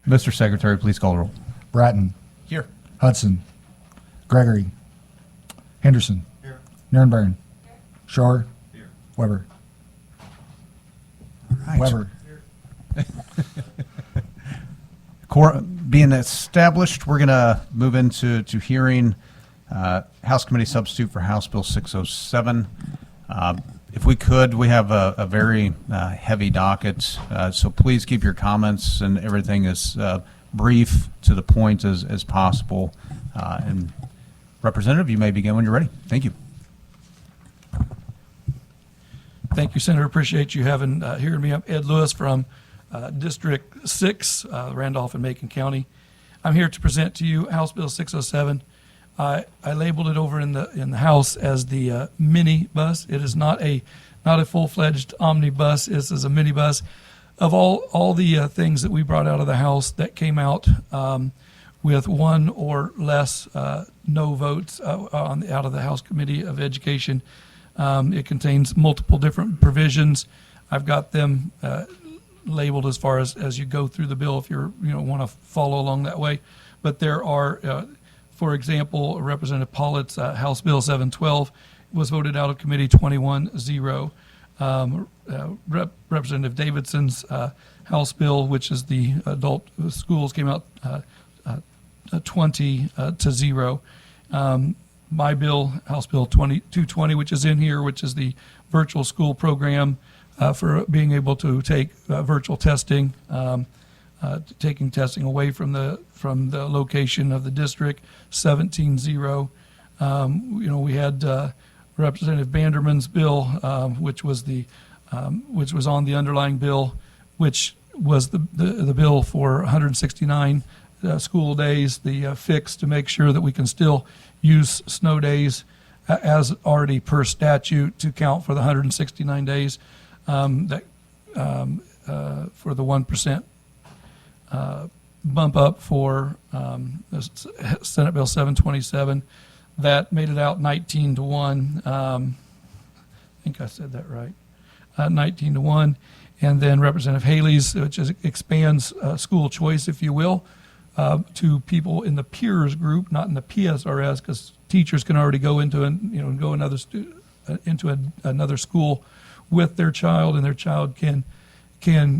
Mr. Secretary, please call the roll. Bratton. Here. Hudson. Gregory. Henderson. Here. Nierenberg. Shore. Here. Weber. Right. Weber. Being established, we're going to move into hearing House Committee Substitute for House Bill 607. If we could, we have a very heavy docket, so please keep your comments and everything as brief to the point as possible. And Representative, you may begin when you're ready. Thank you. Thank you, Senator. Appreciate you having hearing me. I'm Ed Lewis from District 6, Randolph and Macon County. I'm here to present to you House Bill 607. I labeled it over in the House as the mini bus. It is not a full-fledged omnibus. This is a minibus. Of all the things that we brought out of the House that came out with one or less no votes out of the House Committee of Education, it contains multiple different provisions. I've got them labeled as far as you go through the bill if you want to follow along that way. But there are, for example, Representative Pollitt's House Bill 712 was voted out of committee 21-0. Representative Davidson's House Bill, which is the adult schools, came out 20-0. My bill, House Bill 220, which is in here, which is the virtual school program for being able to take virtual testing, taking testing away from the location of the district, 17-0. We had Representative Banderman's bill, which was on the underlying bill, which was the bill for 169 school days, the fix to make sure that we can still use snow days as already per statute to count for the 169 days for the 1% bump up for Senate Bill 727. That made it out 19-1. I think I said that right. 19-1. And then Representative Haley's, which expands school choice, if you will, to people in the peers group, not in the PSRS, because teachers can already go into another school with their child, and their child can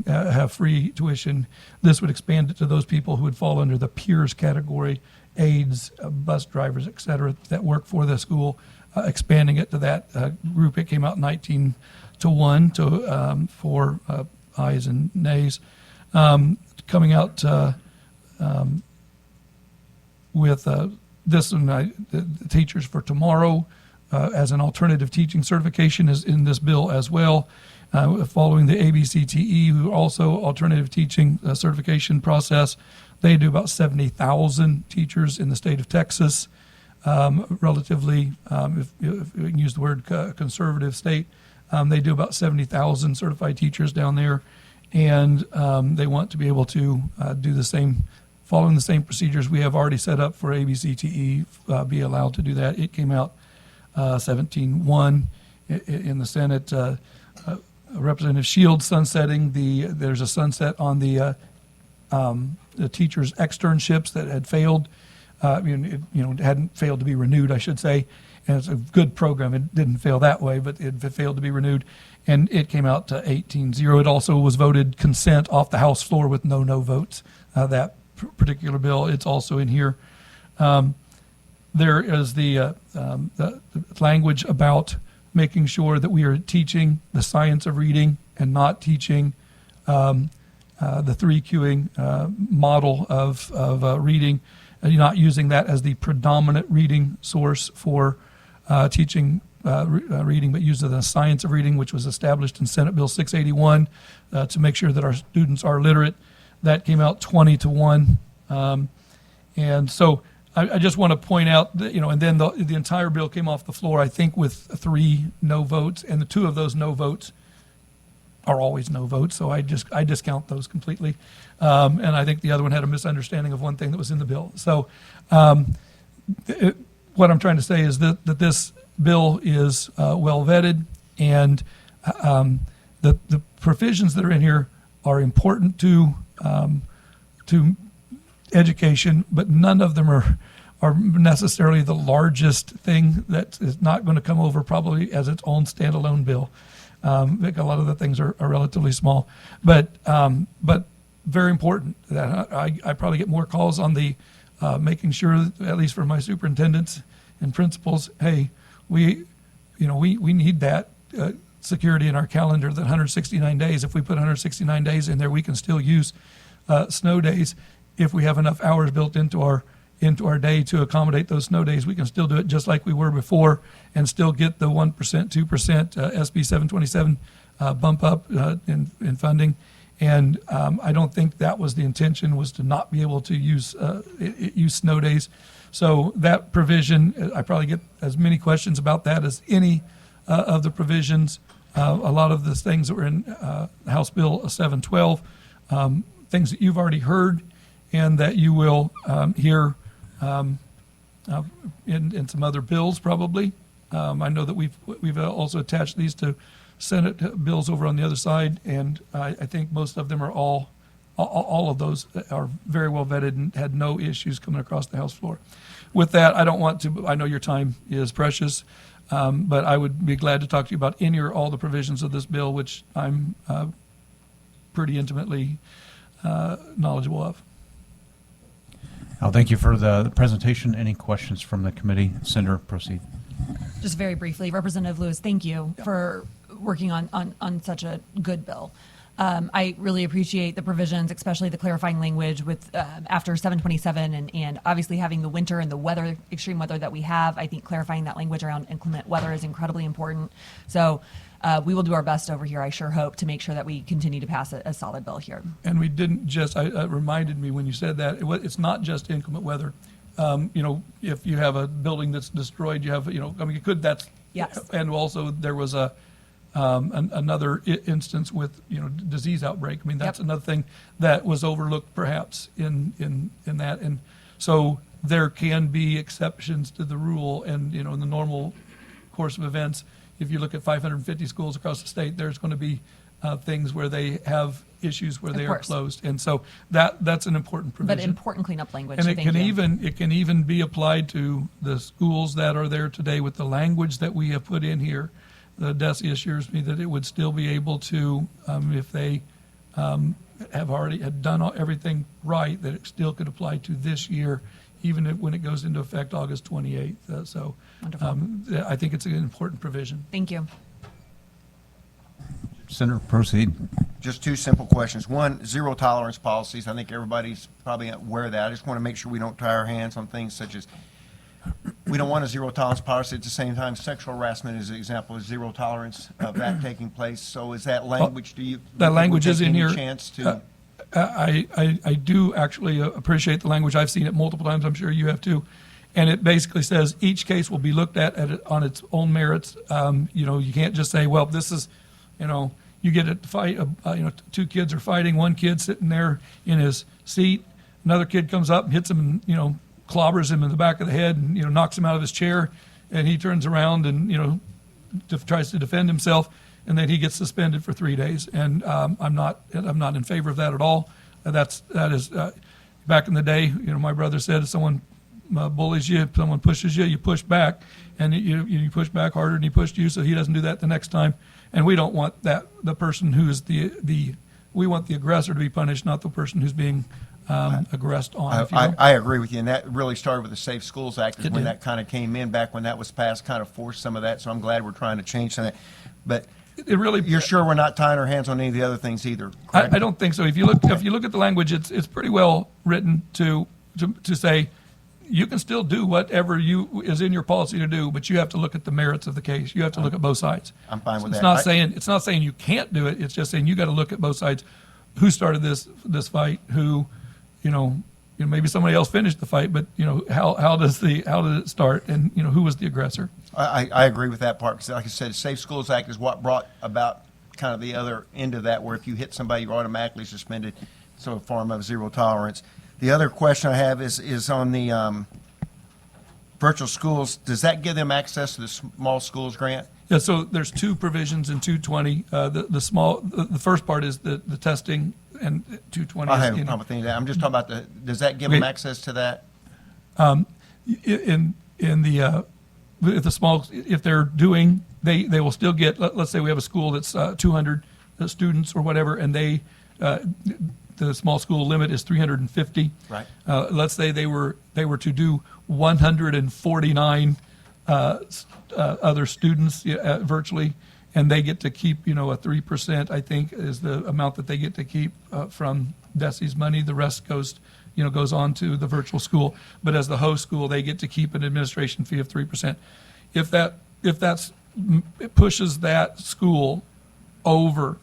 have free tuition. This would expand it to those people who would fall under the peers category, aides, bus drivers, et cetera, that work for the school, expanding it to that group. It came out 19-1 for ayes and nays. Coming out with this one, the teachers for tomorrow as an alternative teaching certification is in this bill as well. Following the ABCTE, who also alternative teaching certification process, they do about 70,000 teachers in the state of Texas. Relatively, if we can use the word conservative state, they do about 70,000 certified teachers down there, and they want to be able to do the same, following the same procedures we have already set up for ABCTE, be allowed to do that. It came out 17-1 in the Senate. Representative Shields sunsetting there's a sunset on the teachers' externships that had failed. It hadn't failed to be renewed, I should say. And it's a good program. It didn't fail that way, but it failed to be renewed. And it came out to 18-0. It also was voted consent off the House floor with no votes. That particular bill, it's also in here. There is the language about making sure that we are teaching the science of reading and not teaching the 3Qing model of reading. You're not using that as the predominant reading source for teaching reading, but use it as a science of reading, which was established in Senate Bill 681 to make sure that our students are literate. That came out 20-1. And so I just want to point out that, and then the entire bill came off the floor, I think, with 3 no votes, and the 2 of those no votes are always no votes, so I discount those completely. And I think the other one had a misunderstanding of one thing that was in the bill. So what I'm trying to say is that this bill is well vetted, and the provisions that are in here are important to to education, but none of them are necessarily the largest thing that is not going to come over probably as its own standalone bill. I think a lot of the things are relatively small, but very important. That I probably get more calls on the making sure, at least for my superintendents and principals, hey, we need that security in our calendar, that 169 days. If we put 169 days in there, we can still use snow days. If we have enough hours built into our day to accommodate those snow days, we can still do it just like we were before and still get the 1%, 2% SB 727 bump up in funding. And I don't think that was the intention, was to not be able to use snow days. So that provision, I probably get as many questions about that as any of the provisions. A lot of the things that were in House Bill 712, things that you've already heard and that you will hear in some other bills probably. I know that we've also attached these to Senate bills over on the other side, and I think most of them are all of those are very well vetted and had no issues coming across the House floor. With that, I don't want to, I know your time is precious, but I would be glad to talk to you about any or all the provisions of this bill, which I'm pretty intimately knowledgeable of. Thank you for the presentation. Any questions from the committee? Senator, proceed. Just very briefly, Representative Lewis, thank you for working on such a good bill. I really appreciate the provisions, especially the clarifying language with after 727 and obviously having the winter and the weather, extreme weather that we have. I think clarifying that language around inclement weather is incredibly important. So we will do our best over here, I sure hope, to make sure that we continue to pass a solid bill here. And we didn't just, it reminded me when you said that, it's not just inclement weather. If you have a building that's destroyed, you have, you could, that's, Yes. And also there was another instance with, disease outbreak. I mean, that's Yep. another thing that was overlooked perhaps in that. And so there can be exceptions to the rule and, in the normal course of events, if you look at 550 schools across the state, there's going to be things where they have issues where Of they are course. closed. And so that's an important provision. But important cleanup language. And so it thank can you. it can even be applied to the schools that are there today with the language that we have put in here. The DESI assures me that it would still be able to, if they had done everything right, that it still could apply to this year, even when it goes into effect August 28th. So Wonderful. I think it's an important provision. Thank you. Senator, proceed. Just two simple questions. One, zero tolerance policies. I think everybody's probably aware of that. I just want to make sure we don't tie our hands on things such as, we don't want a zero tolerance policy. At the same time, sexual harassment is an example of zero tolerance of that taking place. So is that language, That language is in here. Chance to, I do actually appreciate the language. I've seen it multiple times. I'm sure you have too. And it basically says each case will be looked at on its own merits. You can't just say, well, this is, you get a fight, two kids are fighting, one kid sitting there in his seat, another kid comes up and hits him and, clobbers him in the back of the head and, knocks him out of his chair, and he turns around and, tries to defend himself, and then he gets suspended for 3 days. And I'm not in favor of that at all. That is back in the day, my brother said if someone bullies you, if someone pushes you, you push back, and you push back harder than he pushed you, so he doesn't do that the next time. And we don't want that, the person who is we want the aggressor to be punished, not the person who's being aggressed on. If you will. I agree with you, and that really started with the Safe Schools Act is It when did. that kind of came in, back when that was passed, kind of forced some of that, so I'm glad we're trying to change some of that. But It really, you're sure we're not tying our hands on any of the other things either, I correct? don't think so. If you look at the language, it's pretty well written to say you can still do whatever is in your policy to do, but you have to look at the merits of the case. You have to look at both sides. I'm fine with It's that. It's not saying you can't do it. It's just saying you got to look at both sides. Who started this fight? Who, maybe somebody else finished the fight, but how did it start? And who was the aggressor? I agree with that part, because like I said, the Safe Schools Act is what brought about kind of the other end of that, where if you hit somebody, you're automatically suspended. So a form of zero tolerance. The other question I have is on the virtual schools. Does that give them access to the small schools grant? Yeah, so there's two provisions in 220. The first part is the testing and 220. I is, have a you know, problem with any of that. I'm just talking about does that give them Okay. access to that? in the if the small, if they're doing, they will still get, let's say we have a school that's 200 students or whatever, and the small school limit is 350. Right. Let's say they were to do 149 other students virtually, and they get to keep, a 3%, I think, is the amount that they get to keep from DESI's money. The rest goes on to the virtual school. But as the host school, they get to keep an administration fee of 3%. If it pushes that school over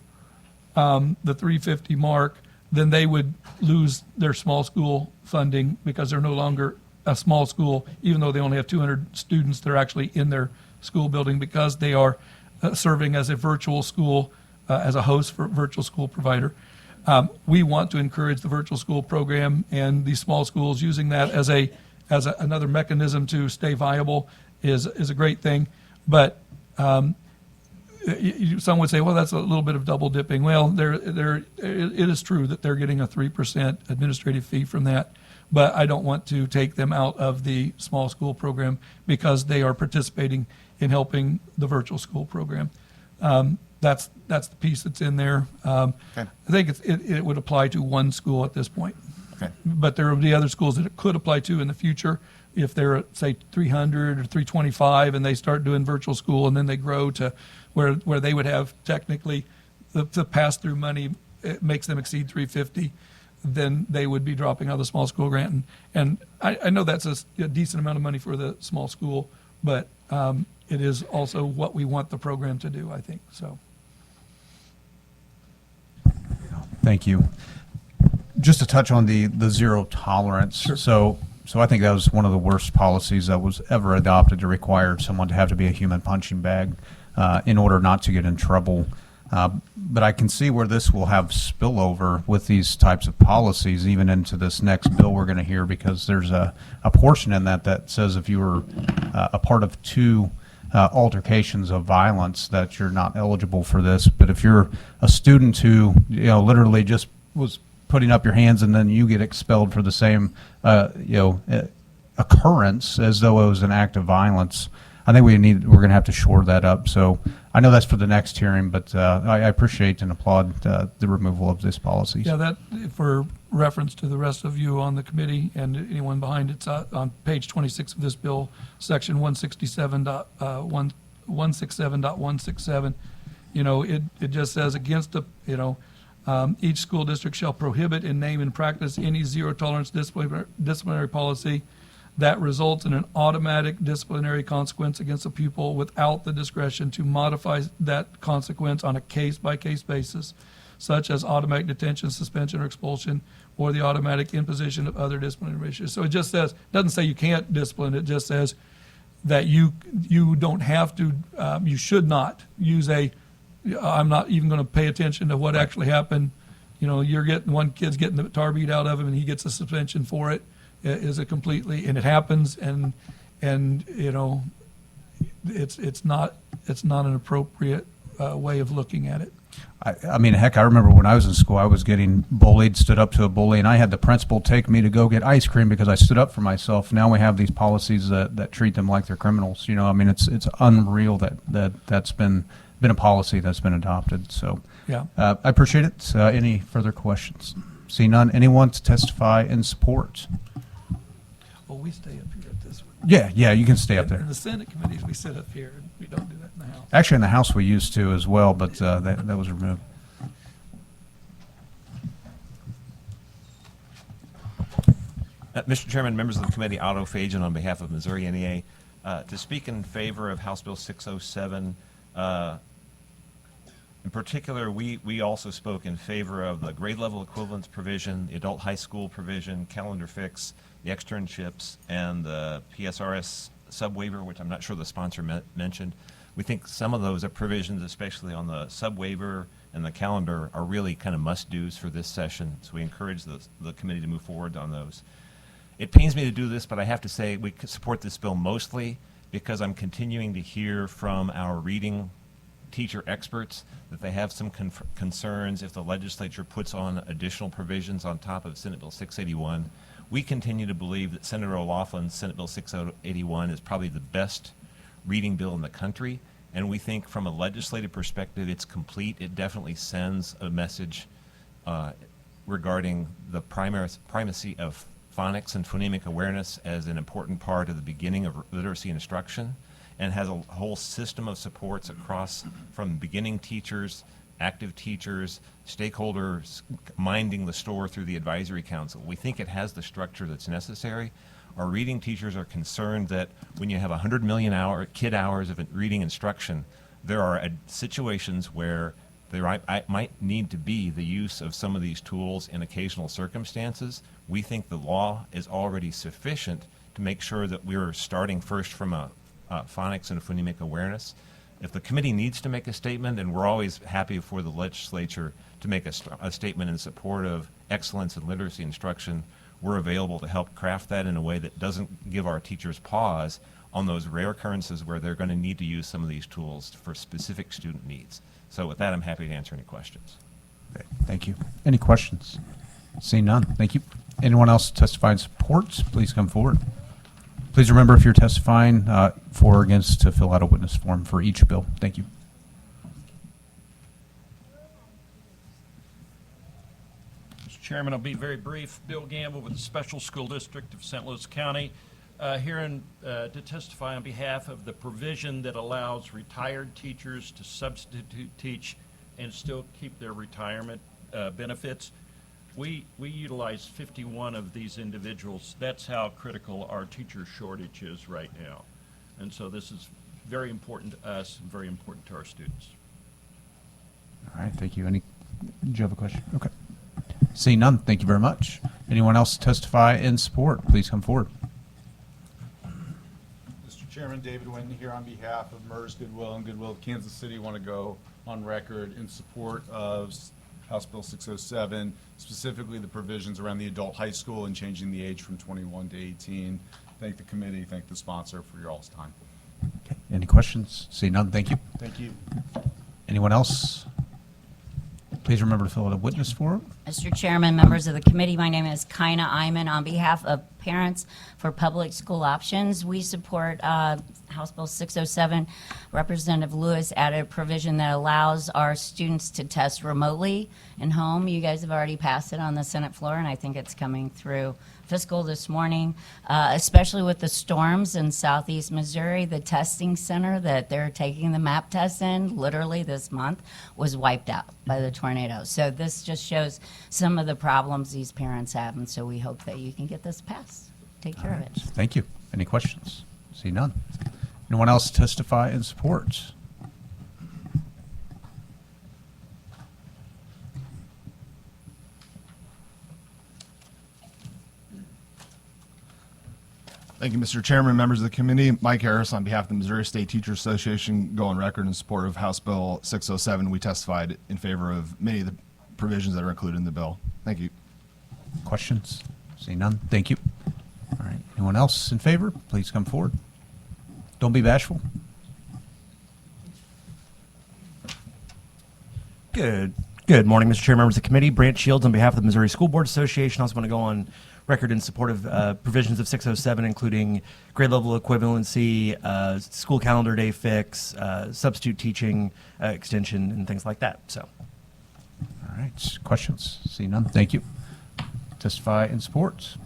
the 350 mark, then they would lose their small school funding because they're no longer a small school, even though they only have 200 students. They're actually in their school building because they are serving as a virtual school, as a host for virtual school provider. We want to encourage the virtual school program, and these small schools using that as another mechanism to stay viable is a great thing. But some would say, well, that's a little bit of double dipping. Well, it is true that they're getting a 3% administrative fee from that, but I don't want to take them out of the small school program because they are participating in helping the virtual school program. That's the piece that's in there. Okay. I think it would apply to one school at this point. Okay. But there will be other schools that it could apply to in the future if they're at, say, 300 or 325 and they start doing virtual school, and then they grow to where they would have technically the pass-through money, it makes them exceed 350, then they would be dropping out of the small school grant. And I know that's a decent amount of money for the small school, but it is also what we want the program to do, I think. So. Thank you. Just to touch on the zero tolerance. Sure. So I think that was one of the worst policies that was ever adopted, to require someone to have to be a human punching bag in order not to get in trouble. But I can see where this will have spillover with these types of policies, even into this next bill we're going to hear, because there's a portion in that says if you were a part of two altercations of violence, that you're not eligible for this. But if you're a student who literally just was putting up your hands and then you get expelled for the same occurrence as though it was an act of violence, I think we're going to have to shore that up. So I know that's for the next hearing, but I appreciate and applaud the removal of this policy. Yeah, that, for reference to the rest of you on the committee and anyone behind, it's on page 26 of this bill, section 167.167. It just says against each school district shall prohibit in name and practice any zero tolerance disciplinary policy that results in an automatic disciplinary consequence against a pupil without the discretion to modify that consequence on a case-by-case basis, such as automatic detention, suspension, or expulsion, or the automatic imposition of other disciplinary measures. So it just says, doesn't say you can't discipline, it just says that you don't have to, you should not use I'm not even going to pay attention to what actually happened. You're getting, one kid's getting the tar beat out of him and he gets a suspension for it. Is a completely, and it happens, and it's not an appropriate way of looking at it. I mean, heck, I remember when I was in school, I was getting bullied, stood up to a bully, and I had the principal take me to go get ice cream because I stood up for myself. Now we have these policies that treat them like they're criminals. I mean, it's unreal that's been a policy that's been adopted. So Yeah. I appreciate it. Any further questions? See none. Anyone to testify in support? Well, we stay up here at this one. Yeah, you can stay up In there. the Senate committees, we sit up here, and we don't do that in the House. Actually, in the House we used to as well, but that was removed. Mr. Chairman, members of the committee, Otto Fajan on behalf of Missouri NEA. To speak in favor of House Bill 607, in particular, we also spoke in favor of the grade level equivalence provision, the adult high school provision, calendar fix, the externships, and the PSRS sub-waiver, which I'm not sure the sponsor mentioned. We think some of those provisions, especially on the sub-waiver and the calendar, are really kind of must-dos for this session, so we encourage the committee to move forward on those. It pains me to do this, but I have to say we support this bill mostly because I'm continuing to hear from our reading teacher experts that they have some concerns if the legislature puts on additional provisions on top of Senate Bill 681. We continue to believe that Senator O'Loughlin's Senate Bill 681 is probably the best reading bill in the country, and we think from a legislative perspective it's complete. It definitely sends a message regarding the primacy of phonics and phonemic awareness as an important part of the beginning of literacy instruction, and has a whole system of supports across from beginning teachers, active teachers, stakeholders minding the store through the advisory council. We think it has the structure that's necessary. Our reading teachers are concerned that when you have 100 million kid hours of reading instruction, there are situations where there might need to be the use of some of these tools in occasional circumstances. We think the law is already sufficient to make sure that we're starting first from a phonics and phonemic awareness. If the committee needs to make a statement, and we're always happy for the legislature to make a statement in support of excellence in literacy instruction, we're available to help craft that in a way that doesn't give our teachers pause on those rare occurrences where they're going to need to use some of these tools for specific student needs. So with that, I'm happy to answer any questions. Okay, thank you. Any questions? Seeing none, thank you. Anyone else testify in support, please come forward. Please remember, if you're testifying for or against, to fill out a witness form for each bill. Thank you. Mr. Chairman, I'll be very brief. Bill Gamble with the Special School District of St. Louis County, here to testify on behalf of the provision that allows retired teachers to substitute teach and still keep their retirement benefits. We utilize 51 of these individuals. That's how critical our teacher shortage is right now. And so this is very important to us and very important to our students. All right, thank you. Do you have a question? Okay. Seeing none, thank you very much. Anyone else testify in support, please come forward. Mr. Chairman, David Winton here on behalf of MERS Goodwill and Goodwill of Kansas City. Want to go on record in support of House Bill 607, specifically the provisions around the adult high school and changing the age from 21 to 18. Thank the committee, thank the sponsor for your all's time. Okay. Any questions? Seeing none, thank you. Thank you. Anyone else? Please remember to fill out a witness form. Mr. Chairman, members of the committee, my name is Kaina Iman on behalf of Parents for Public School Options. We support House Bill 607. Representative Lewis added a provision that allows our students to test remotely in home. You guys have already passed it on the Senate floor, and I think it's coming through fiscal this morning, especially with the storms in southeast Missouri. The testing center that they're taking the MAP tests in, literally this month, was wiped out by the tornado. So this just shows some of the problems these parents have, and so we hope that you can get this passed. Take care of it. Thank you. Any questions? See none. Anyone else testify in support? Thank you, Mr. Chairman, members of the committee. Mike Harris on behalf of the Missouri State Teachers Association, go on record in support of House Bill 607. We testified in favor of many of the provisions that are included in the bill. Thank you. Questions? See none. Thank you. All right. Anyone else in favor? Please come forward. Don't be bashful. Good morning, Mr. Chair, members of the committee. Brant Shields on behalf of the Missouri School Board Association. I also want to go on record in support of provisions of 607, including grade level equivalency, school calendar day fix, substitute teaching extension, and things like that. So, All right. Questions? See none. Thank you. Testify in support.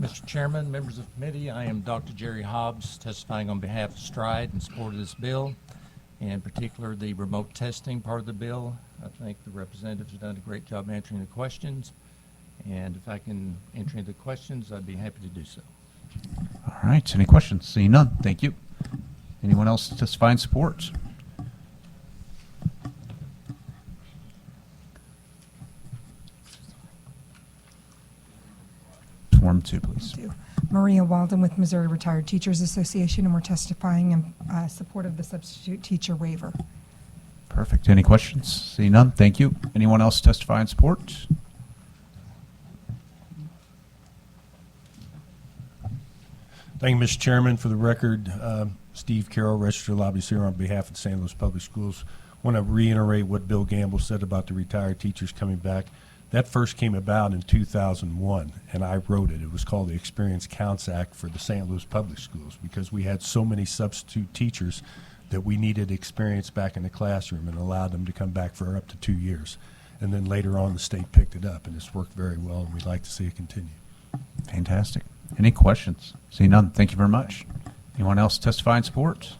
Mr. Chairman, members of the committee, I am Dr. Jerry Hobbs, testifying on behalf of STRIDE in support of this bill, and in particular the remote testing part of the bill. I think the representatives have done a great job answering the questions, and if I can answer any of the questions, I'd be happy to do so. All right. Any questions? See none. Thank you. Anyone else testify in support? Form 2, please. Maria Walden with Missouri Retired Teachers Association, and we're testifying in support of the substitute teacher waiver. Perfect. Any questions? See none. Thank you. Anyone else testify in support? Thank you, Mr. Chairman. For the record, Steve Carroll, registered lobbyist here on behalf of the St. Louis Public Schools. I want to reiterate what Bill Gamble said about the retired teachers coming back. That first came about in 2001, and I wrote it. It was called the Experience Counts Act for the St. Louis Public Schools because we had so many substitute teachers that we needed experience back in the classroom and allowed them to come back for up to 2 years. And then later on, the state picked it up, and it's worked very well, and we'd like to see it continue. Fantastic. Any questions? See none. Thank you very much. Anyone else testify in support?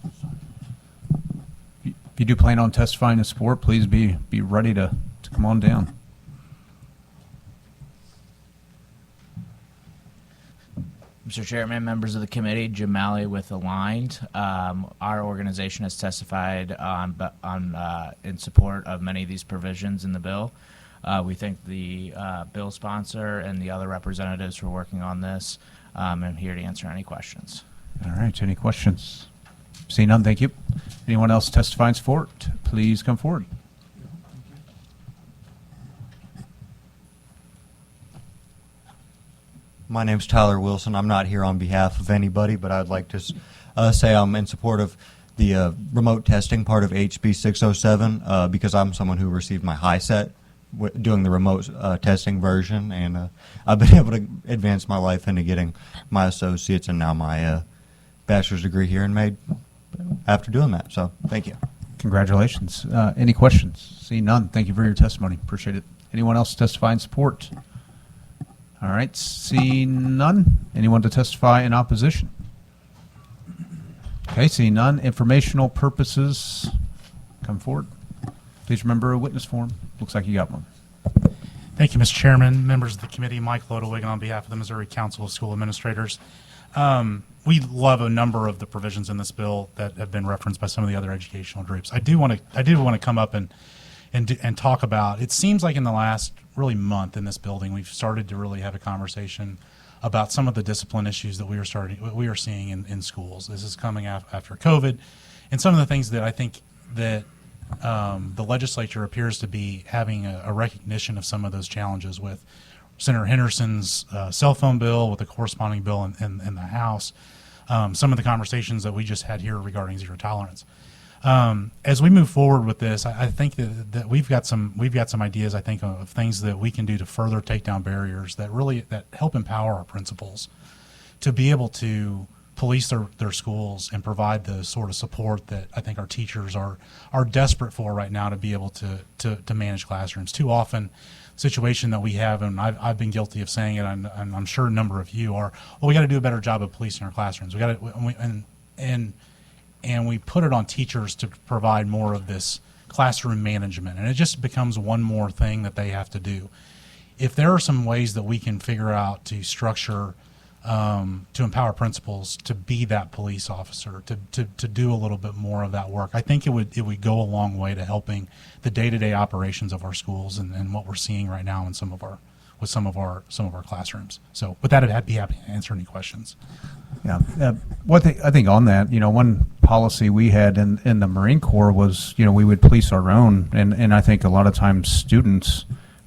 If you do plan on testifying in support, please be ready to come on down. Mr. Chairman, members of the committee, Jim Malley with Aligned. Our organization has testified in support of many of these provisions in the bill. We thank the bill sponsor and the other representatives for working on this. I'm here to answer any questions. All right. Any questions? See none. Thank you. Anyone else testify in support? Please come forward. My name's Tyler Wilson. I'm not here on behalf of anybody, but I'd like to say I'm in support of the remote testing part of HB607 because I'm someone who received my high set doing the remote testing version, and I've been able to advance my life into getting my associates and now my bachelor's degree here in May after doing that. So thank you. Congratulations. Any questions? See none. Thank you for your testimony. Appreciate it. Anyone else testify in support? All right. See none. Anyone to testify in opposition? Okay. See none. Informational purposes. Come forward. Please remember a witness form. Looks like you got one. Thank you, Mr. Chairman, members of the committee. Mike Lodewig on behalf of the Missouri Council of School Administrators. We love a number of the provisions in this bill that have been referenced by some of the other educational groups. I did want to come up and talk about. It seems like in the last really month in this building, we've started to really have a conversation about some of the discipline issues that we are seeing in schools. This is coming after COVID, and some of the things that I think that the legislature appears to be having a recognition of some of those challenges with Senator Henderson's cell phone bill, with the corresponding bill in the House, some of the conversations that we just had here regarding zero tolerance. As we move forward with this, I think that we've got some ideas, I think, of things that we can do to further take down barriers that help empower our principals to be able to police their schools and provide the sort of support that I think our teachers are desperate for right now to be able to manage classrooms. Too often, situation that we have, and I've been guilty of saying it, and I'm sure a number of you are, well, we got to do a better job of policing our classrooms. We got to, and we put it on teachers to provide more of this classroom management, and it just becomes one more thing that they have to do. If there are some ways that we can figure out to structure to empower principals to be that police officer, to do a little bit more of that work, I think it would go a long way to helping the day-to-day operations of our schools and what we're seeing right now in some of our classrooms. So with that, I'd be happy to answer any questions. Yeah. I think on that, one policy we had in the Marine Corps was, we would police our own, and I think a lot of times students,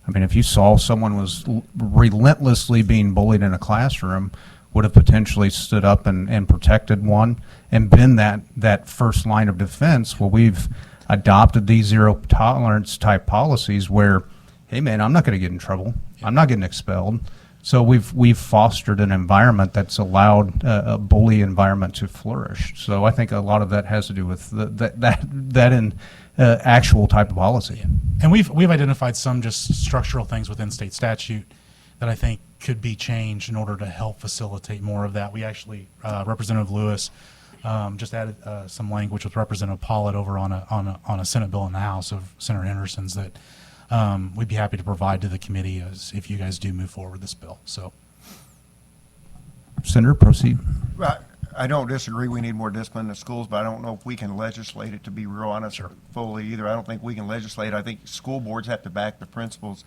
if you saw someone was relentlessly being bullied in a classroom, would have potentially stood up and protected one and been that first line of defense. Well, we've adopted these zero tolerance type policies where, hey man, I'm not going to get in trouble. I'm not getting expelled. So we've fostered an environment that's allowed a bully environment to flourish. So I think a lot of that has to do with that actual type of policy. And we've identified some just structural things within state statute that I think could be changed in order to help facilitate more of that. We actually, Representative Lewis just added some language with Representative Pollitt over on a Senate bill in the House of Senator Henderson's that we'd be happy to provide to the committee if you guys do move forward with this bill. So, Senator, proceed. Right. I don't disagree we need more discipline in the schools, but I don't know if we can legislate it, to be real honest, fully either. I don't think we can legislate. I think school boards have to back the principals.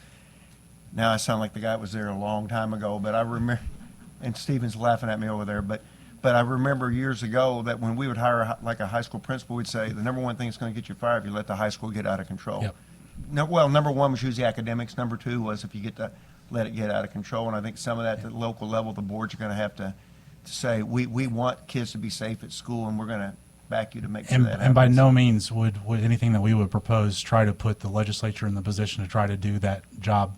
Now I sound like the guy that was there a long time ago, but I remember, and Stephen's laughing at me over there, but I remember years ago that when we would hire like a high school principal, we'd say the number one thing that's going to get you fired if you let the high school get out of control. Yep. Number one was usually academics. Number two was if you let it get out of control. And I think some of that at the local level, the boards are going to have to to say, we want kids to be safe at school, and we're going to back you to make sure And, that and by happens. no means would anything that we would propose try to put the legislature in the position to try to do that job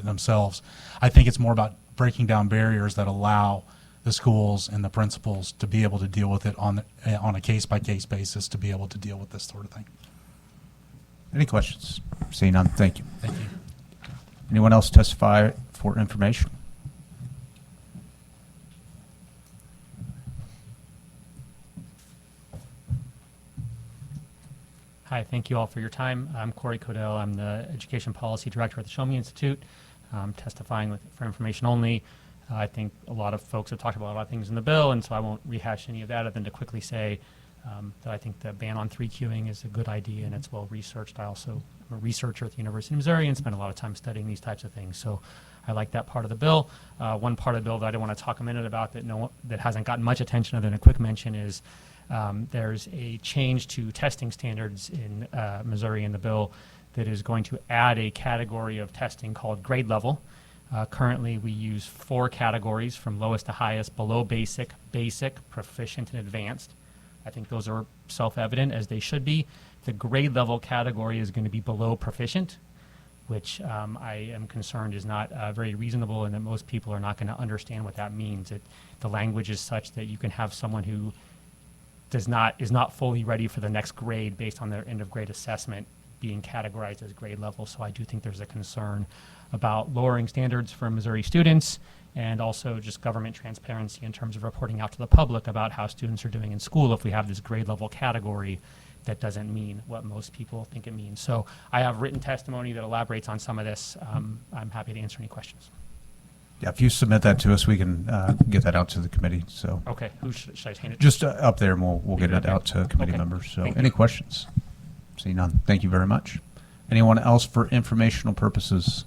themselves. I think it's more about breaking down barriers that allow the schools and the principals to be able to deal with it on a case-by-case basis, to be able to deal with this sort of thing. Any questions? Seeing none, thank you. Thank you. Anyone else testify for information? Hi, thank you all for your time. I'm Corey Codell. I'm the Education Policy Director at the Show Me Institute, testifying for information only. I think a lot of folks have talked about a lot of things in the bill, and so I won't rehash any of that other than to quickly say that I think the ban on 3Qing is a good idea and it's well researched. I also am a researcher at the University of Missouri and spend a lot of time studying these types of things. So I like that part of the bill. One part of the bill that I want to talk a minute about that hasn't gotten much attention other than a quick mention is there's a change to testing standards in Missouri in the bill that is going to add a category of testing called grade level. Currently, we use 4 categories from lowest to highest: below basic, basic, proficient, and advanced. I think those are self-evident, as they should be. The grade level category is going to be below proficient, which I am concerned is not very reasonable, and that most people are not going to understand what that means. The language is such that you can have someone who is not fully ready for the next grade based on their end of grade assessment being categorized as grade level. So I do think there's a concern about lowering standards for Missouri students, and also just government transparency in terms of reporting out to the public about how students are doing in school if we have this grade level category that doesn't mean what most people think it means. So I have written testimony that elaborates on some of this. I'm happy to answer any questions. Yeah, if you submit that to us, we can get that out to the committee. So Okay, who should I hand it to? just up there, and we'll get it Okay. out to committee Okay. members. So Thank any you. questions? See none. Thank you very much. Anyone else for informational purposes?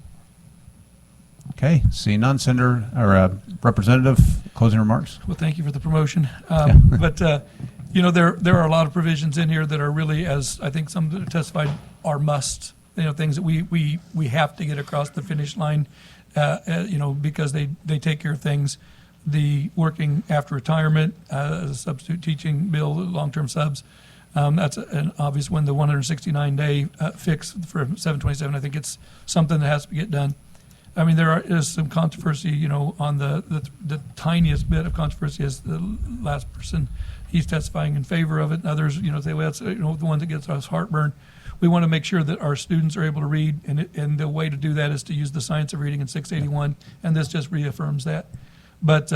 Okay, see none. Senator or Representative, closing remarks. Well, thank you for the promotion. Yeah. But, there are a lot of provisions in here that are really, as I think some that have testified, are must, things that we have to get across the finish line, because they take care of things. The working after retirement, substitute teaching bill, long-term subs, that's an obvious one. The 169-day fix for 727, I think it's something that has to get done. I mean, is some controversy, on the tiniest bit of controversy is the last person. He's testifying in favor of it, and others, say, well, that's the one that gets us heartburn. We want to make sure that our students are able to read, and the way to do that is to use the science of reading in 681, and this just reaffirms that. But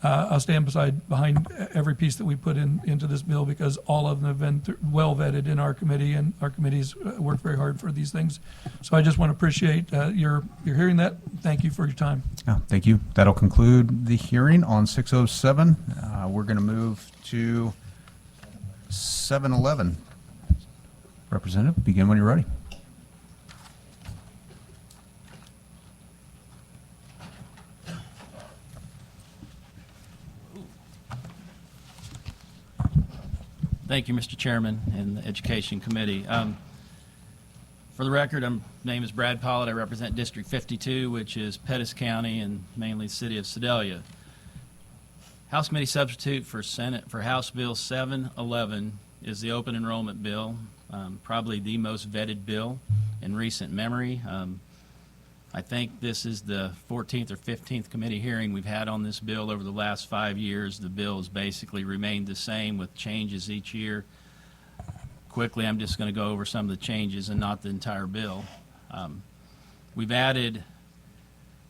I'll stand behind every piece that we put into this bill, because all of them have been well vetted in our committee, and our committees work very hard for these things. So I just want to appreciate your hearing that. Thank you for your time. Oh, thank you. That'll conclude the hearing on 607. We're going to move to 711. Representative, begin when you're ready. Thank you, Mr. Chairman and the Education Committee. For the record, my name is Brad Pollitt. I represent District 52, which is Pettis County and mainly the city of Sedalia. House Committee substitute for House Bill 711 is the open enrollment bill, probably the most vetted bill in recent memory. I think this is the 14th or 15th committee hearing we've had on this bill over the last 5 years. The bill has basically remained the same with changes each year. Quickly, I'm just going to go over some of the changes and not the entire bill. We've added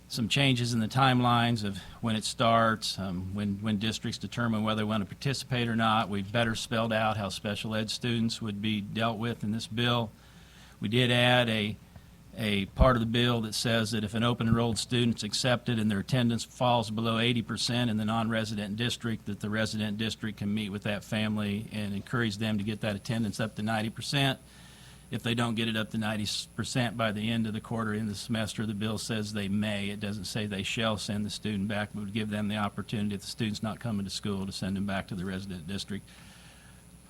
some changes in the timelines of when it starts, when districts determine whether they want to participate or not. We've better spelled out how special ed students would be dealt with in this bill. We did add a part of the bill that says that if an open enrolled student's accepted and their attendance falls below 80% in the non-resident district, that the resident district can meet with that family and encourage them to get that attendance up to 90%. If they don't get it up to 90% by the end of the quarter in the semester, the bill says they may. It doesn't say they shall send the student back, but would give them the opportunity, if the student's not coming to school, to send them back to the resident district.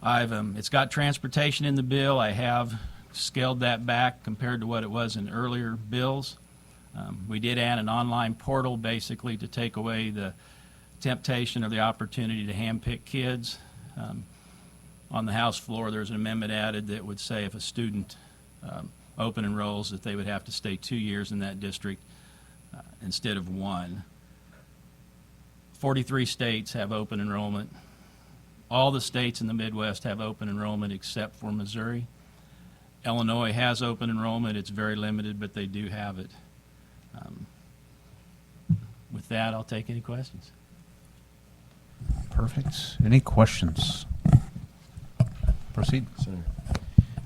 It's got transportation in the bill. I have scaled that back compared to what it was in earlier bills. We did add an online portal basically to take away the temptation or the opportunity to handpick kids. On the House floor, there's an amendment added that would say if a student open enrolls, that they would have to stay 2 years in that district instead of 1. 43 states have open enrollment. All the states in the Midwest have open enrollment except for Missouri. Illinois has open enrollment. It's very limited, but they do have it. With that, I'll take any questions. Perfect. Any questions? Proceed. Senator.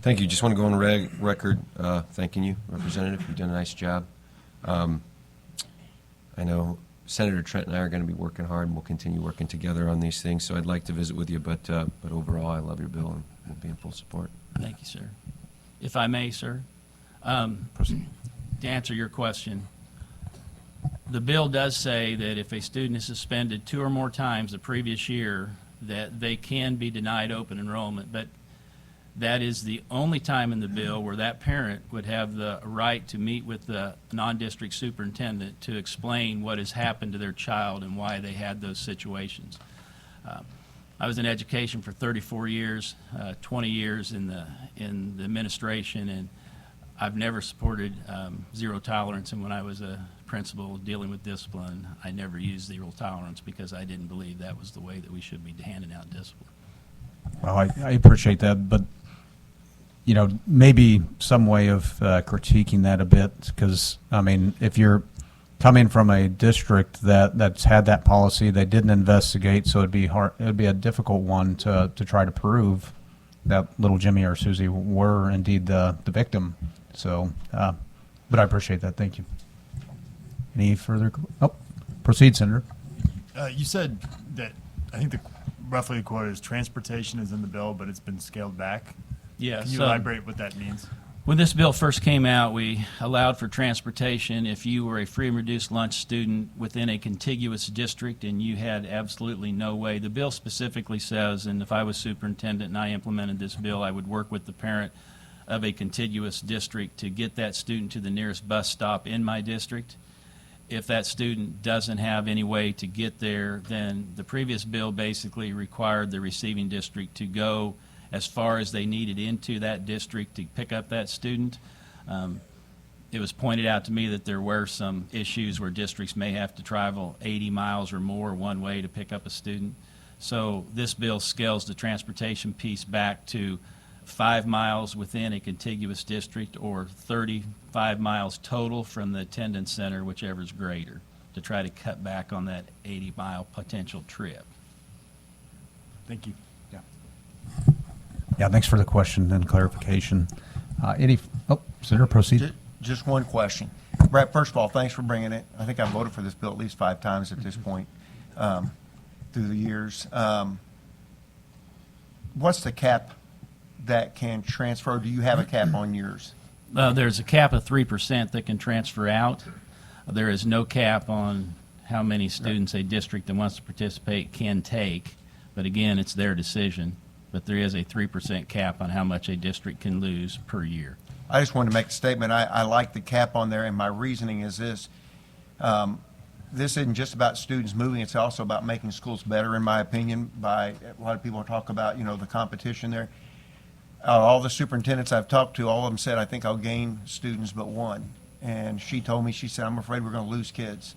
Thank you. Just want to go on record thanking you, Representative. You've done a nice job. I know Senator Trent and I are going to be working hard, and we'll continue working together on these things. So I'd like to visit with you, but overall, I love your bill, and we'll be in full support. Thank you, sir. If I may, sir, Proceed. to answer your question, the bill does say that if a student is suspended 2 or more times the previous year, that they can be denied open enrollment, but that is the only time in the bill where that parent would have the right to meet with the non-district superintendent to explain what has happened to their child and why they had those situations. I was in education for 34 years, 20 years in the administration, and I've never supported zero tolerance. And when I was a principal dealing with discipline, I never used zero tolerance because I didn't believe that was the way that we should be handing out discipline. Well, I appreciate that, but you know, maybe some way of critiquing that a bit, because I mean, if you're coming from a district that's had that policy, they didn't investigate, so it'd be hard. It'd be a difficult one to try to prove that little Jimmy or Susie were indeed the victim. So, but I appreciate that. Thank you. Any further? Oh, proceed, Senator. You said that I think roughly the quote is transportation is in the bill, but it's been scaled back. Yeah. Can you elaborate what that means? When this bill first came out, we allowed for transportation if you were a free and reduced lunch student within a contiguous district and you had absolutely no way. The bill specifically says, and if I was superintendent and I implemented this bill, I would work with the parent of a contiguous district to get that student to the nearest bus stop in my district. If that student doesn't have any way to get there, then the previous bill basically required the receiving district to go as far as they needed into that district to pick up that student. It was pointed out to me that there were some issues where districts may have to travel 80 miles or more one way to pick up a student. So this bill scales the transportation piece back to 5 miles within a contiguous district or 35 miles total from the attendance center, whichever is greater, to try to cut back on that 80-mile potential trip. Thank you. Yeah, thanks for the question and clarification. Senator, proceed. Just one question. Brett, first of all, thanks for bringing it. I think I voted for this bill at least 5 times at this point through the years. What's the cap that can transfer? Do you have a cap on yours? There's a cap of 3% that can transfer out. There is no cap on how many students a district that wants to participate can take. But again, it's their decision. But there is a 3% cap on how much a district can lose per year. I just wanted to make a statement. I like the cap on there, and my reasoning is this. This isn't just about students moving. It's also about making schools better, in my opinion, by a lot of people talk about, you know, the competition there. All the superintendents I've talked to, all of them said, I think I'll gain students but one. And she told me, she said, I'm afraid we're going to lose kids.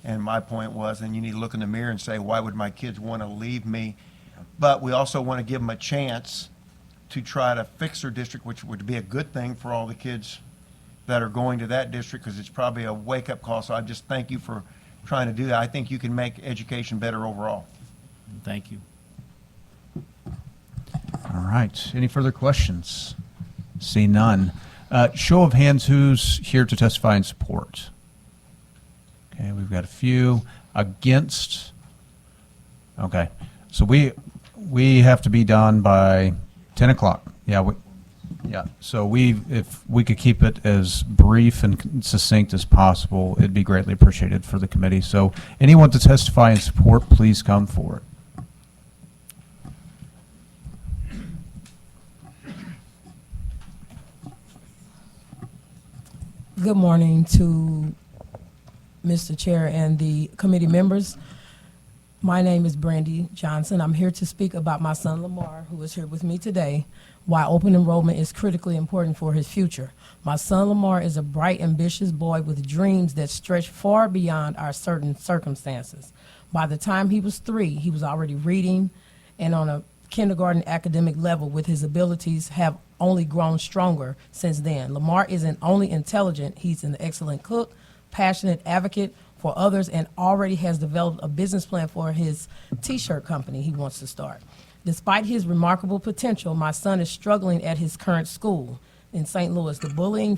And my point was, then you need to look in the mirror and say, why would my kids want to leave me? But we also want to give them a chance to try to fix their district, which would be a good thing for all the kids that are going to that district, because it's probably a wake-up call. So I just thank you for trying to do that. I think you can make education better overall. Thank you. All right. Any further questions? See none. Show of hands, who's here to testify in support? Okay, we've got a few. Against? Okay. So we have to be done by 10 o'clock. Yeah. So if we could keep it as brief and succinct as possible, it'd be greatly appreciated for the committee. So anyone to testify in support, please come forward. Good morning to Mr. Chair and the committee members. My name is Brandy Johnson. I'm here to speak about my son Lamar, who is here with me today, why open enrollment is critically important for his future. My son Lamar is a bright, ambitious boy with dreams that stretch far beyond our certain circumstances. By the time he was 3, he was already reading and on a kindergarten academic level, with his abilities have only grown stronger since then. Lamar isn't only intelligent, he's an excellent cook, passionate advocate for others, and already has developed a business plan for his t-shirt company he wants to start. Despite his remarkable potential, my son is struggling at his current school in St. Louis. The bullying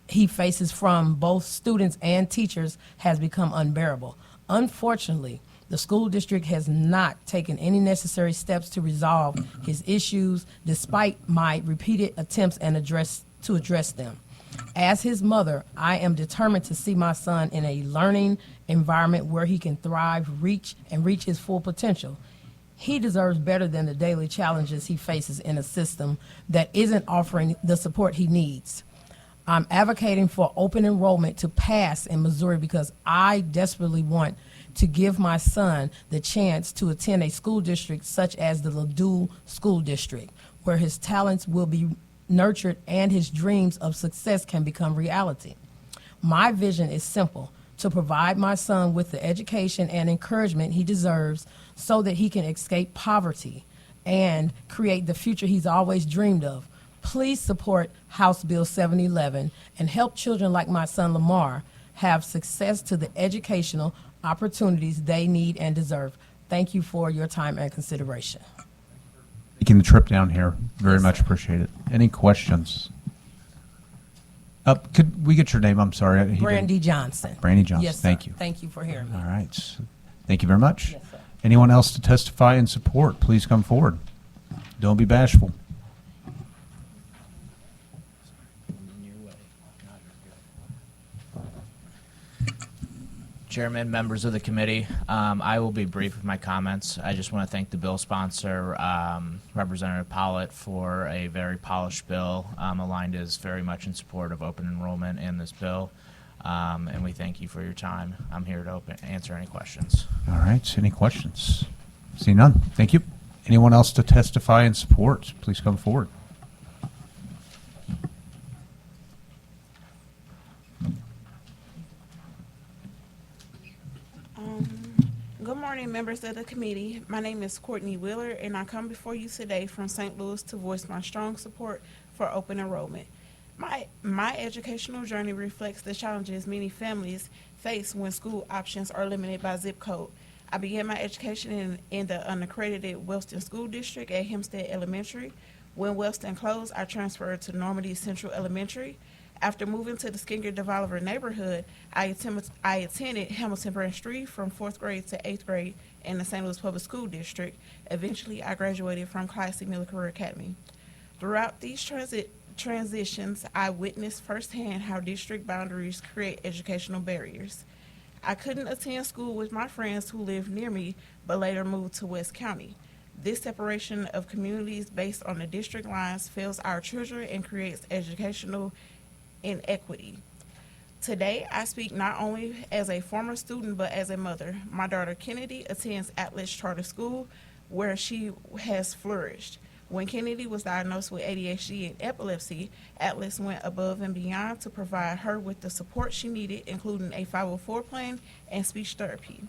he faces from both students and teachers has become unbearable. Unfortunately, the school district has not taken any necessary steps to resolve his issues, despite my repeated attempts to address them. As his mother, I am determined to see my son in a learning environment where he can thrive, reach his full potential. He deserves better than the daily challenges he faces in a system that isn't offering the support he needs. I'm advocating for open enrollment to pass in Missouri because I desperately want to give my son the chance to attend a school district such as the Ladue School District, where his talents will be nurtured and his dreams of success can become reality. My vision is simple: to provide my son with the education and encouragement he deserves so that he can escape poverty and create the future he's always dreamed of. Please support House Bill 711 and help children like my son Lamar have success to the educational opportunities they need and deserve. Thank you for your time and consideration. Taking the trip down here. Very much appreciate it. Any questions? Could we get your name? I'm sorry. Brandy Johnson. Brandy Johnson. Yes, sir. Thank you. Thank you for hearing me. All right. Thank you very much. Yes, sir. Anyone else to testify in support, please come forward. Don't be bashful. Chairman, members of the committee, I will be brief with my comments. I just want to thank the bill sponsor, Representative Pollitt, for a very polished bill. Aligned is very much in support of open enrollment in this bill, and we thank you for your time. I'm here to answer any questions. All right. Any questions? See none. Thank you. Anyone else to testify in support, please come forward. Good morning, members of the committee. My name is Courtney Wheeler, and I come before you today from St. Louis to voice my strong support for open enrollment. My educational journey reflects the challenges many families face when school options are limited by zip code. I began my education in the unaccredited Wellston School District at Hempstead Elementary. When Wellston closed, I transferred to Normandy Central Elementary. After moving to the Skinger-DeVoliver neighborhood, I attended Hamilton Branch 3 from 4th grade to 8th grade in the St. Louis Public School District. Eventually, I graduated from Classy Miller Career Academy. Throughout these transitions, I witnessed firsthand how district boundaries create educational barriers. I couldn't attend school with my friends who lived near me, but later moved to West County. This separation of communities based on the district lines fails our children and creates educational inequity. Today, I speak not only as a former student, but as a mother. My daughter Kennedy attends Atlas Charter School, where she has flourished. When Kennedy was diagnosed with ADHD and epilepsy, Atlas went above and beyond to provide her with the support she needed, including a 504 plan and speech therapy.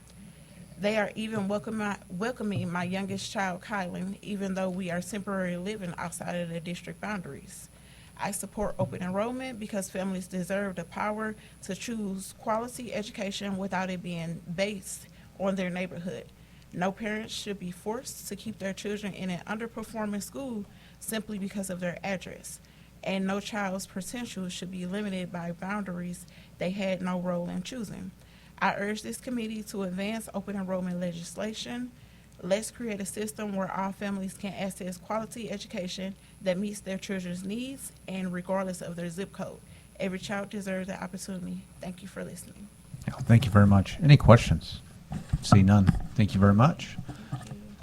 They are even welcoming my youngest child, Kylan, even though we are temporarily living outside of the district boundaries. I support open enrollment because families deserve the power to choose quality education without it being based on their neighborhood. No parents should be forced to keep their children in an underperforming school simply because of their address. And no child's potential should be limited by boundaries they had no role in choosing. I urge this committee to advance open enrollment legislation. Let's create a system where all families can access quality education that meets their children's needs and regardless of their zip code. Every child deserves the opportunity. Thank you for listening. Thank you very much. Any questions? See none. Thank you very much.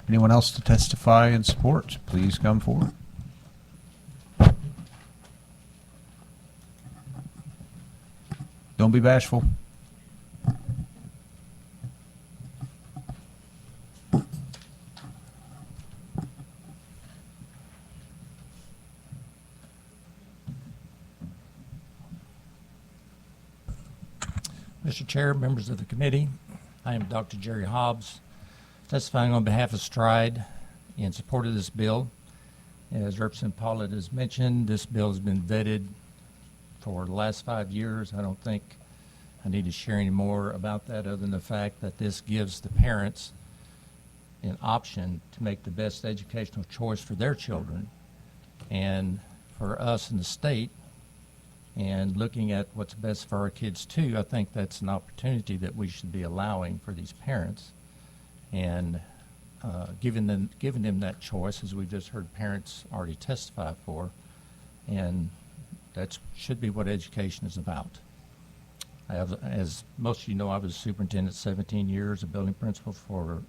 Anyone else to testify in support, please come forward. Don't be bashful. Mr. Chair, members of the committee, I am Dr. Jerry Hobbs, testifying on behalf of Stride in support of this bill. As Representative Pollitt has mentioned, this bill has been vetted for the last 5 years. I don't think I need to share any more about that other than the fact that this gives the parents an option to make the best educational choice for their children. And for us in the state, and looking at what's best for our kids too, I think that's an opportunity that we should be allowing for these parents, and giving them that choice, as we just heard parents already testify for, and that should be what education is about. As most of you know, I was a superintendent 17 years, a building principal for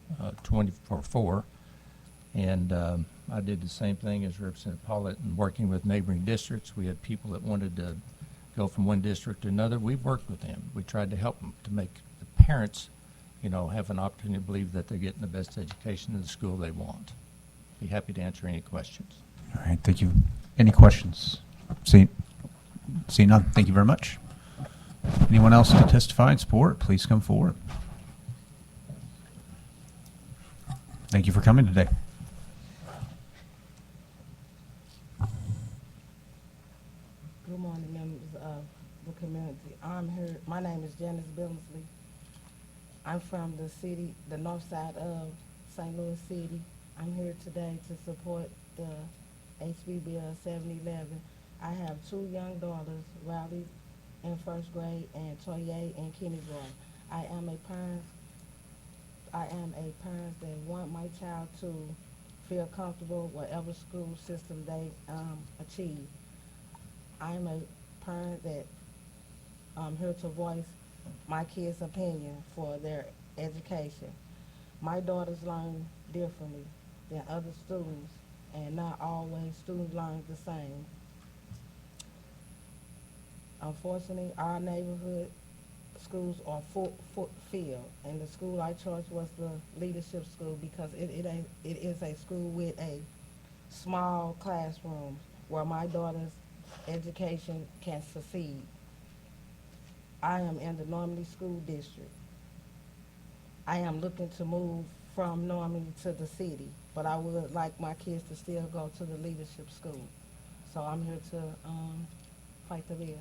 4, and I did the same thing as Representative Pollitt in working with neighboring districts. We had people that wanted to go from one district to another. We worked with them. We tried to help them to make the parents, have an opportunity to believe that they're getting the best education in the school they want. Be happy to answer any questions. All right, thank you. Any questions? See none. Thank you very much. Anyone else to testify in support, please come forward. Thank you for coming today. Good morning, members of the community. I'm here. My name is Janice Billingsley. I'm from the city, the north side of St. Louis City. I'm here today to support the HB Bill 711. I have 2 young daughters, Riley in 1st grade and Toye in kindergarten. I am a parent that want my child to feel comfortable whatever school system they achieve. I'm a parent that I'm here to voice my kids' opinion for their education. My daughters learn differently than other students, and not always students learn the same. Unfortunately, our neighborhood schools are filled, and the school I chose was the leadership school because it is a school with a small classroom where my daughter's education can succeed. I am in the Normandy School District. I am looking to move from Normandy to the city, but I would like my kids to still go to the leadership school. So I'm here to fight the bill,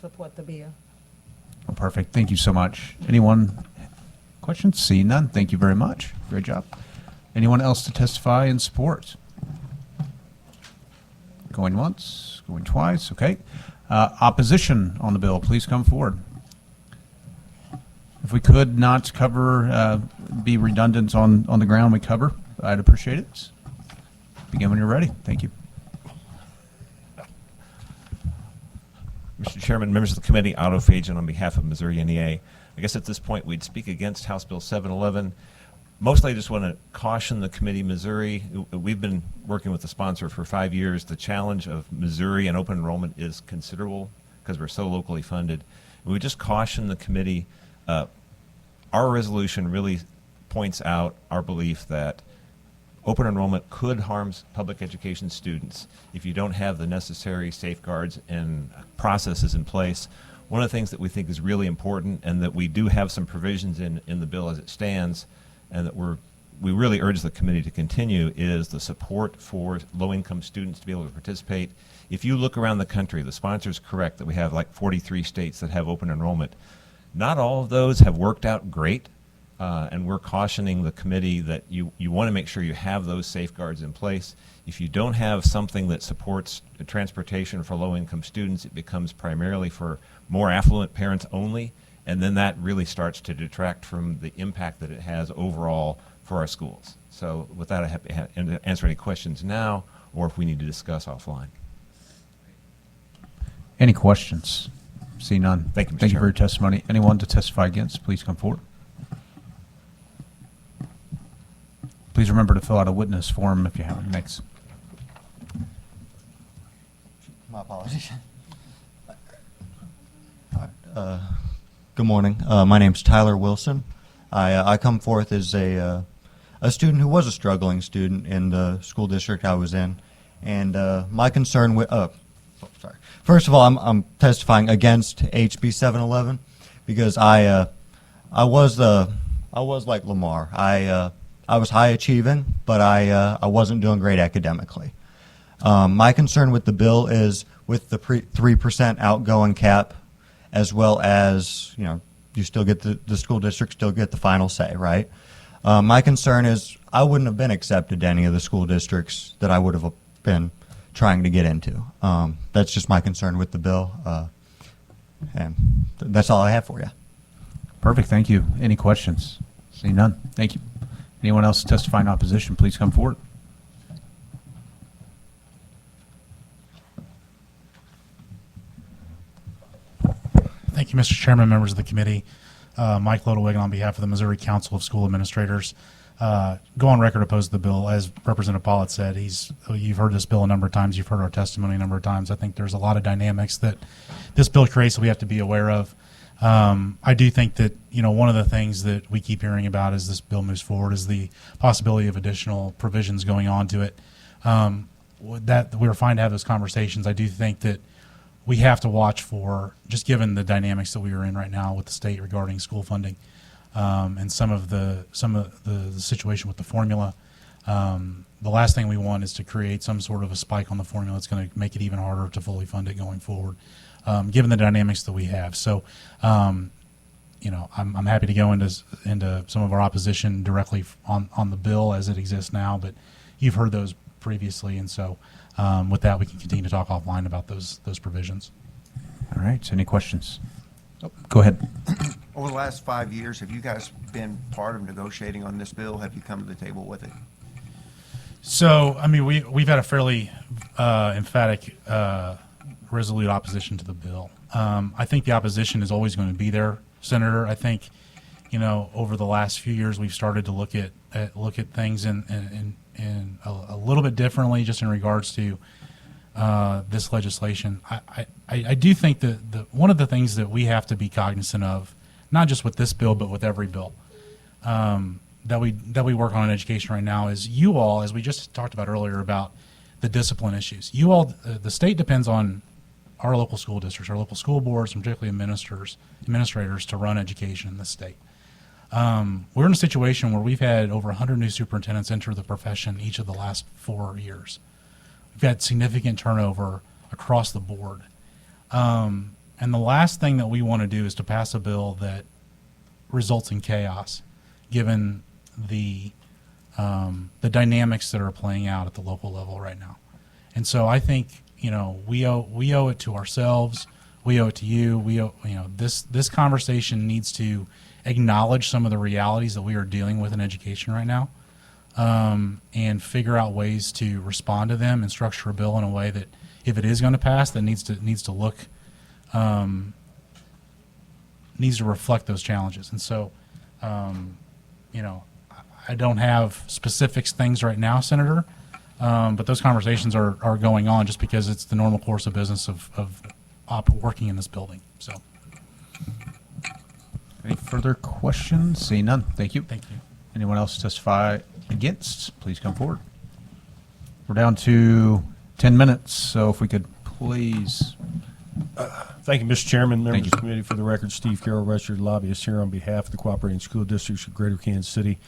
support the bill. Perfect. Thank you so much. Anyone? Questions? See none. Thank you very much. Great job. Anyone else to testify in support? Going once, going twice. Okay. Opposition on the bill, please come forward. If we could not cover, be redundant on the ground we cover, I'd appreciate it. Begin when you're ready. Thank you. Mr. Chairman, members of the committee, Otto Fajan on behalf of Missouri NEA. I guess at this point we'd speak against House Bill 711. Mostly I just want to caution the committee, Missouri. We've been working with the sponsor for 5 years. The challenge of Missouri and open enrollment is considerable because we're so locally funded. We would just caution the committee. Our resolution really points out our belief that open enrollment could harm public education students if you don't have the necessary safeguards and processes in place. One of the things that we think is really important, and that we do have some provisions in the bill as it stands, and that we really urge the committee to continue, is the support for low-income students to be able to participate. If you look around the country, the sponsor is correct that we have like 43 states that have open enrollment. Not all of those have worked out great, and we're cautioning the committee that you want to make sure you have those safeguards in place. If you don't have something that supports transportation for low-income students, it becomes primarily for more affluent parents only, and then that really starts to detract from the impact that it has overall for our schools. So with that, I have to answer any questions now, or if we need to discuss offline. Any questions? See none. Thank you, Mr. Thank you for your Chairman. testimony. Anyone to testify against, please come forward. Please remember to fill out a witness form if you haven't. Thanks. My apologies. Good morning. My name's Tyler Wilson. I come forth as a student who was a struggling student in the school district I was in, and my concern with sorry. First of all, I'm testifying against HB 711 because I was like Lamar. I was high achieving, but I wasn't doing great academically. My concern with the bill is with the 3% outgoing cap, as well as, you know, you still get the school district still get the final say, right? My concern is I wouldn't have been accepted to any of the school districts that I would have been trying to get into. That's just my concern with the bill, and that's all I have for you. Perfect, thank you. Any questions? Seeing none, thank you. Anyone else testifying in opposition, please come forward. Thank you, Mr. Chairman, members of the committee. Mike Lodewigan on behalf of the Missouri Council of School Administrators. Go on record opposed to the bill. As Representative Pollitt said, you've heard this bill a number of times. You've heard our testimony a number of times. I think there's a lot of dynamics that this bill creates that we have to be aware of. I do think that, you know, one of the things that we keep hearing about as this bill moves forward is the possibility of additional provisions going on to it. That we were fine to have those conversations. I do think that we have to watch for, just given the dynamics that we are in right now with the state regarding school funding, and some of the situation with the formula. The last thing we want is to create some sort of a spike on the formula that's going to make it even harder to fully fund it going forward, given the dynamics that we have. So, you know, I'm happy to go into some of our opposition directly on the bill as it exists now, but you've heard those previously, and so with that, we can continue to talk offline about those provisions. All right, so any questions? Oh, go ahead. Over the last 5 years, have you guys been part of negotiating on this bill? Have you come to the table with it? So, I mean, we've had a fairly emphatic, resolute opposition to the bill. I think the opposition is always going to be there, Senator. I think, you know, over the last few years, we've started to look at things in a little bit differently, just in regards to this legislation. I do think that one of the things that we have to be cognizant of, not just with this bill, but with every bill that we work on in education right now, is you all, as we just talked about earlier about the discipline issues. You all, the state depends on our local school districts, our local school boards, and particularly administrators to run education in the state. We're in a situation where we've had over 100 new superintendents enter the profession each of the last 4 years. We've had significant turnover across the board. And the last thing that we want to do is to pass a bill that results in chaos, given the dynamics that are playing out at the local level right now. And so I think, you know, we owe it to ourselves. We owe it to you. This conversation needs to acknowledge some of the realities that we are dealing with in education right now, and figure out ways to respond to them and structure a bill in a way that, if it is going to pass, that needs to reflect those challenges. And so, you know, I don't have specific things right now, Senator, but those conversations are going on just because it's the normal course of business of working in this building. So. Any further questions? Seeing none, thank you. Thank you. Anyone else testify against? Please come forward. We're down to 10 minutes, so if we could please. Thank you, Mr. Chairman, members Thank of the committee. For the record, Steve Carroll, registered lobbyist here on behalf of the cooperating school districts of Greater Kansas City,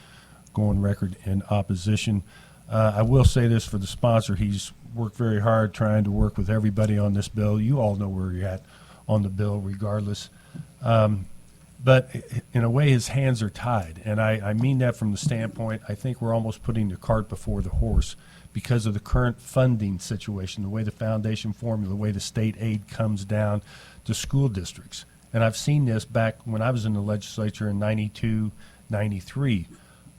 go on record in opposition. I will say this for the sponsor. He's worked very hard trying to work with everybody on this bill. You all know where you're at on the bill regardless. But in a way, his hands are tied. And I mean that from the standpoint, I think we're almost putting the cart before the horse because of the current funding situation, the way the foundation formula, the way the state aid comes down to school districts. And I've seen this back when I was in the legislature in 92, 93,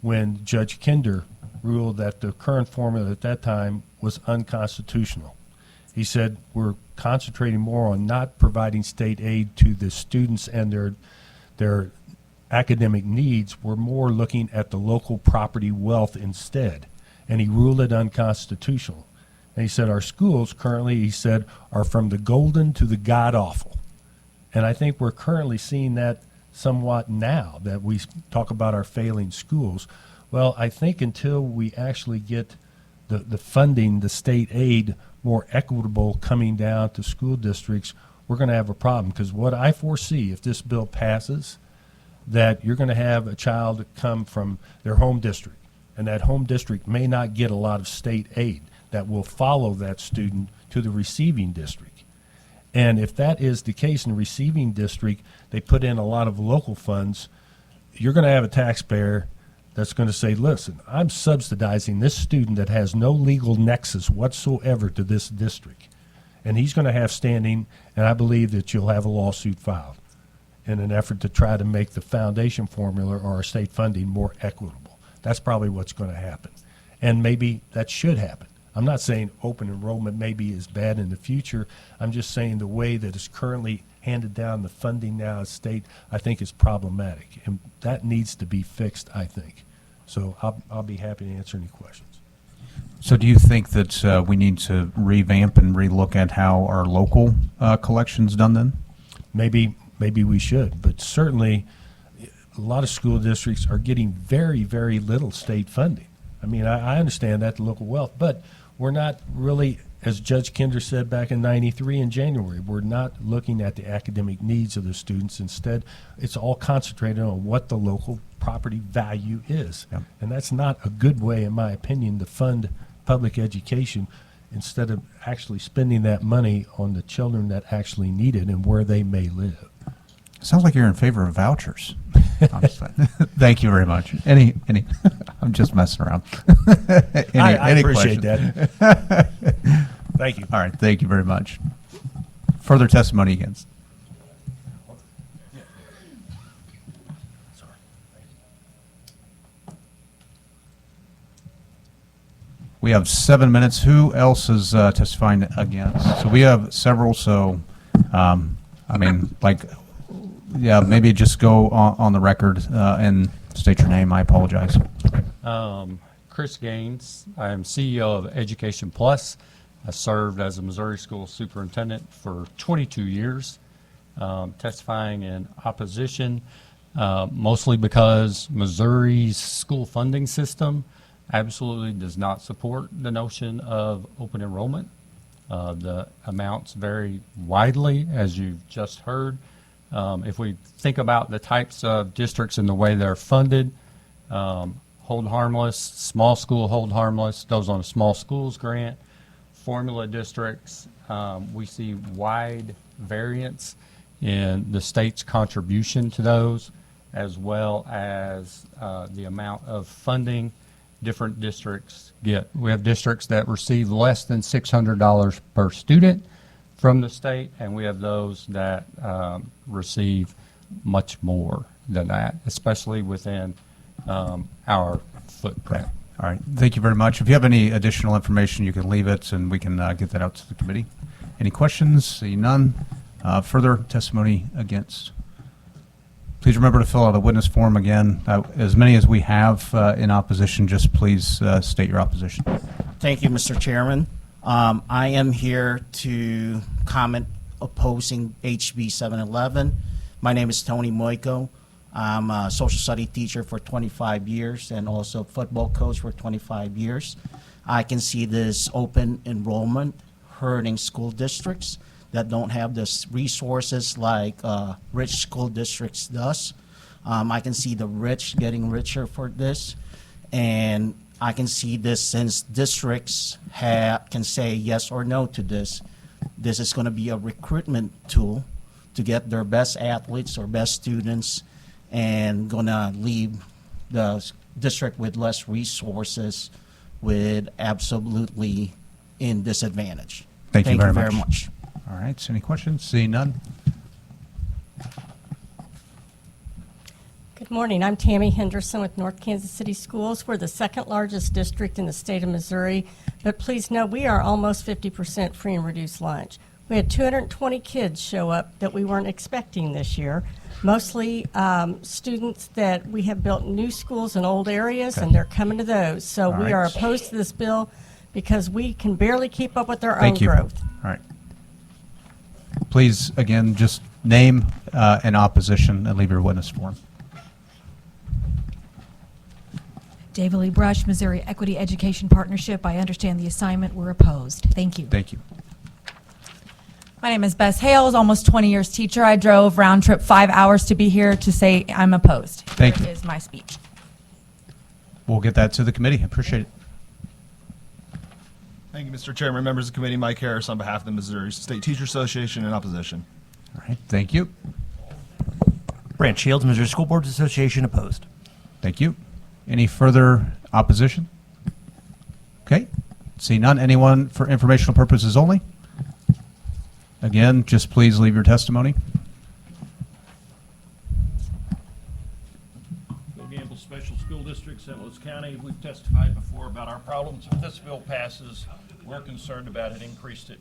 when Judge Kinder ruled that the current formula at that time was unconstitutional. He said, we're concentrating more on not providing state aid to the students and their academic needs. We're more looking at the local property wealth instead. And he ruled it unconstitutional. And he said, our schools currently, he said, are from the golden to the god-awful. And I think we're currently seeing that somewhat now that we talk about our failing schools. Well, I think until we actually get the funding, the state aid, more equitable coming down to school districts, we're going to have a problem, because what I foresee if this bill passes, that you're going to have a child come from their home district, and that home district may not get a lot of state aid that will follow that student to the receiving district. And if that is the case in the receiving district, they put in a lot of local funds, you're going to have a taxpayer that's going to say, listen, I'm subsidizing this student that has no legal nexus whatsoever to this district. And he's going to have standing, and I believe that you'll have a lawsuit filed in an effort to try to make the foundation formula or our state funding more equitable. That's probably what's going to happen. And maybe that should happen. I'm not saying open enrollment maybe is bad in the future. I'm just saying the way that it's currently handed down, the funding now at state, I think is problematic. And that needs to be fixed, I think. So I'll be happy to answer any questions. So do you think that we need to revamp and relook at how our local collection's done then? Maybe we should, but certainly a lot of school districts are getting very, very little state funding. I mean, I understand that, the local wealth, but we're not really, as Judge Kinder said back in '93 in January, we're not looking at the academic needs of the students. Instead, it's all concentrated on what the local property value is. Yep. And that's not a good way, in my opinion, to fund public education instead of actually spending that money on the children that actually need it and where they may live. Sounds like you're in favor of vouchers. Thank you very much. Any I'm just messing around. I appreciate questions? that. Thank you. All right, thank you very much. Further testimony against? We have 7 minutes. Who else is testifying against? So we have several, so, I mean, like, yeah, maybe just go on the record and state your name. I apologize. Chris Gaines. I am CEO of Education Plus. I served as a Missouri school superintendent for 22 years, testifying in opposition, mostly because Missouri's school funding system absolutely does not support the notion of open enrollment. The amounts vary widely, as you've just heard. If we think about the types of districts and the way they're funded, hold harmless, small school hold harmless, those on a small schools grant, formula districts, we see wide variance in the state's contribution to those, as well as the amount of funding different districts get. We have districts that receive less than $600 per student from the state, and we have those that receive much more than that, especially within our footprint. Okay. All right. Thank you very much. If you have any additional information, you can leave it, and we can get that out to the committee. Any questions? See none. Further testimony against? Please remember to fill out a witness form again. As many as we have in opposition, just please state your opposition. Thank you, Mr. Chairman. I am here to comment opposing HB 711. My name is Tony Moiko. I'm a social study teacher for 25 years and also football coach for 25 years. I can see this open enrollment hurting school districts that don't have the resources like rich school districts does. I can see the rich getting richer for this, and I can see this since districts can say yes or no to this. This is going to be a recruitment tool to get their best athletes or best students, and going to leave the district with less resources with absolutely in disadvantage. Thank you very much. much. All right. So any questions? Seeing none. Good morning. I'm Tammy Henderson with North Kansas City Schools. We're the second largest district in the state of Missouri, but please know we are almost 50% free and reduced lunch. We had 220 kids show up that we weren't expecting this year, mostly students that we have built new schools in old areas, and they're coming to those. So we are opposed to this bill because we can barely keep up with our own growth. All right. Please, again, just name and opposition and leave your witness form. David Lee Brush, Missouri Equity Education Partnership. I understand the assignment. We're opposed. Thank you. Thank you. My My name is Bess Hales, almost 20 years teacher. I drove round trip 5 hours to be here to say I'm opposed. Thank you. Here is my speech. We'll get that to the committee. Appreciate it. Thank you, Mr. Chairman, members of the committee. Mike Harris on behalf of the Missouri State Teacher Association in opposition. All right, thank you. Brant Shields, Missouri School Boards Association, opposed. Thank you. Any further opposition? Okay, see none. Anyone for informational purposes only? Again, just please leave your testimony. Bill Gamble Special School District, St. Louis County. We've testified before about our problems. If this bill passes, we're concerned about an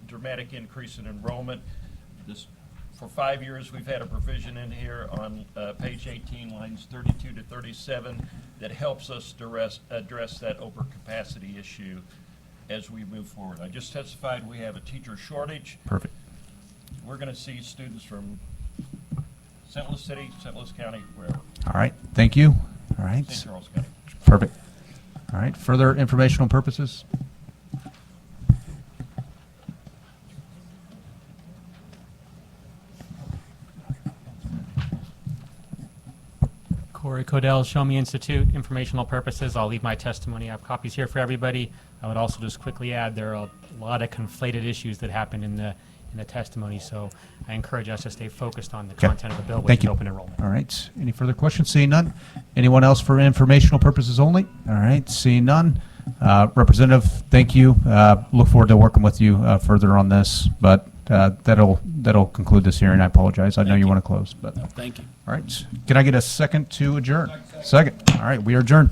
dramatic increase in enrollment. For 5 years, we've had a provision in here on page 18, lines 32 to 37, that helps us address that overcapacity issue as we move forward. I just testified we have a teacher shortage. Perfect. We're going to see students from St. Louis City, St. Louis County, wherever. All right, thank you. All right. St. Charles County. Perfect. All right, further informational purposes? Corey Codell, Show Me Institute, informational purposes. I'll leave my testimony. I have copies here for everybody. I would also just quickly add there are a lot of conflated issues that happen in the testimony, so I encourage us to stay focused on the content of the bill, which Thank is you. open enrollment. All right. Any further questions? Seeing none. Anyone else for informational purposes only? All right. Seeing none. Representative, thank you. Look forward to working with you further on this, but that'll conclude this hearing. I apologize. I know you want to close, but Thank you. all right. Can I get a second to adjourn? Second. All right. We are adjourned.